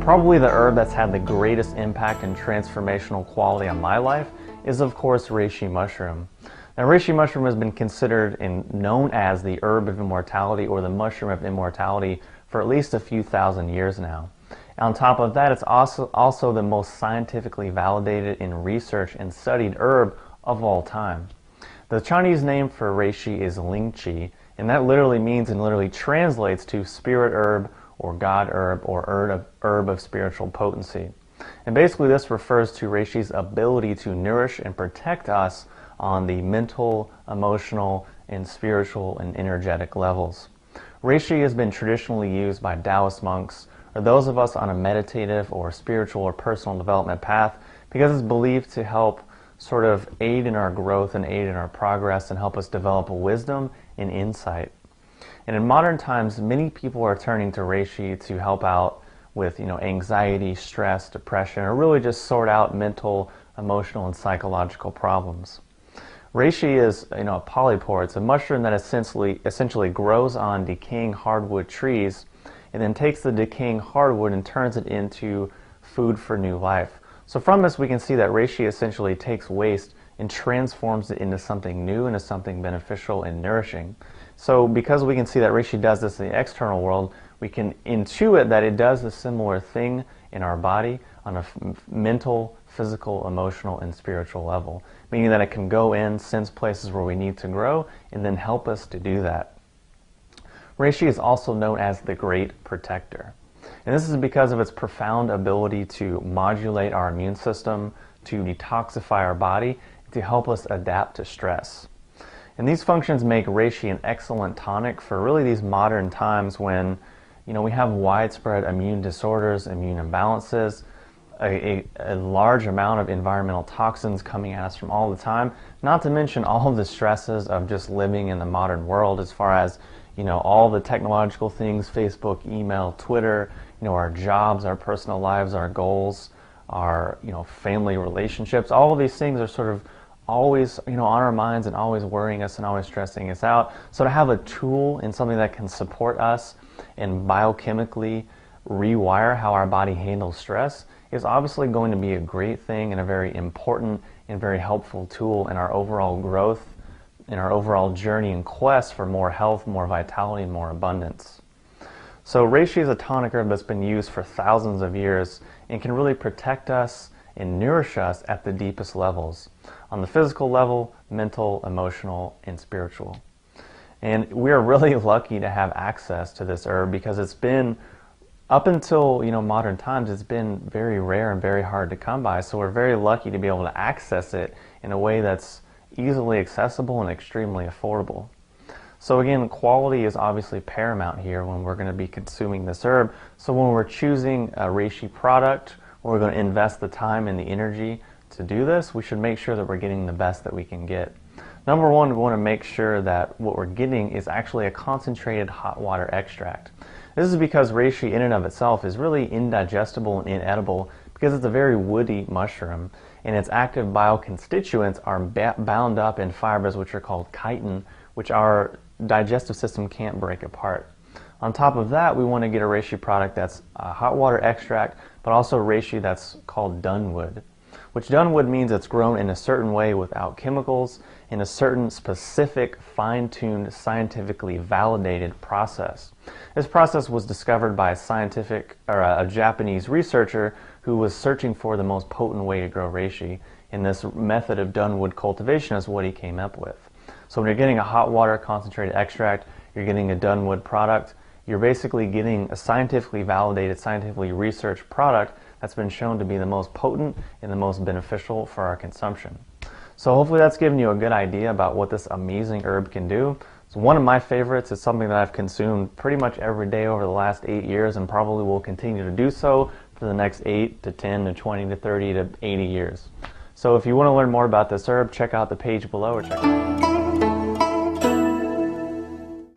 And probably the herb that's had the greatest impact and transformational quality on my life is, of course, reishi mushroom. Now, reishi mushroom has been considered and known as the herb of immortality or the mushroom of immortality for at least a few thousand years now. And on top of that, it's also the most scientifically validated in research and studied herb of all time. The Chinese name for reishi is lingqi, and that literally means and literally translates to spirit herb or god herb or herb of spiritual potency. And basically this refers to reishi's ability to nourish and protect us on the mental, emotional, and spiritual and energetic levels. Reishi has been traditionally used by Taoist monks or those of us on a meditative or spiritual or personal development path because it's believed to help sort of aid in our growth and aid in our progress and help us develop wisdom and insight. And in modern times, many people are turning to reishi to help out with, anxiety, stress, depression, or really just sort out mental, emotional, and psychological problems. Reishi is, a polypore. It's a mushroom that essentially grows on decaying hardwood trees and then takes the decaying hardwood and turns it into food for new life. So from this we can see that reishi essentially takes waste and transforms it into something new, into something beneficial and nourishing. So because we can see that reishi does this in the external world, we can intuit that it does a similar thing in our body on a mental, physical, emotional, and spiritual level, meaning that it can go in, sense places where we need to grow, and then help us to do that. Reishi is also known as the Great Protector. And this is because of its profound ability to modulate our immune system, to detoxify our body, to help us adapt to stress. And these functions make reishi an excellent tonic for really these modern times when, we have widespread immune disorders, immune imbalances, a large amount of environmental toxins coming at us from all the time, not to mention all of the stresses of just living in the modern world as far as, all the technological things, Facebook, email, Twitter, our jobs, our personal lives, our goals, our, family relationships. All of these things are sort of always, on our minds and always worrying us and always stressing us out. So to have a tool and something that can support us and biochemically rewire how our body handles stress is obviously going to be a great thing and a very important and very helpful tool in our overall growth, in our overall journey and quest for more health, more vitality, and more abundance. So reishi is a tonic herb that's been used for thousands of years and can really protect us and nourish us at the deepest levels, on the physical level, mental, emotional, and spiritual. And we are really lucky to have access to this herb because it's been, up until modern times, it's been very rare and very hard to come by. So we're very lucky to be able to access it in a way that's easily accessible and extremely affordable. So again, quality is obviously paramount here when we're going to be consuming this herb. So when we're choosing a reishi product, we're going to invest the time and the energy to do this, we should make sure that we're getting the best that we can get. Number one, we want to make sure that what we're getting is actually a concentrated hot water extract. This is because reishi in and of itself is really indigestible and inedible because it's a very woody mushroom and its active bioconstituents are bound up in fibers which are called chitin, which our digestive system can't break apart. On top of that, we want to get a reishi product that's a hot water extract, but also reishi that's called dunwood, which dunwood means it's grown in a certain way without chemicals in a certain specific, fine-tuned, scientifically validated process. This process was discovered by a Japanese researcher who was searching for the most potent way to grow reishi, and this method of dunwood cultivation is what he came up with. So when you're getting a hot water concentrated extract, you're getting a dunwood product, you're basically getting a scientifically validated, scientifically researched product that's been shown to be the most potent and the most beneficial for our consumption. So hopefully that's given you a good idea about what this amazing herb can do. It's one of my favorites. It's something that I've consumed pretty much every day over the last 8 years and probably will continue to do so for the next 8 to 10 to 20 to 30 to 80 years. So if you want to learn more about this herb, check out the page below or check it out.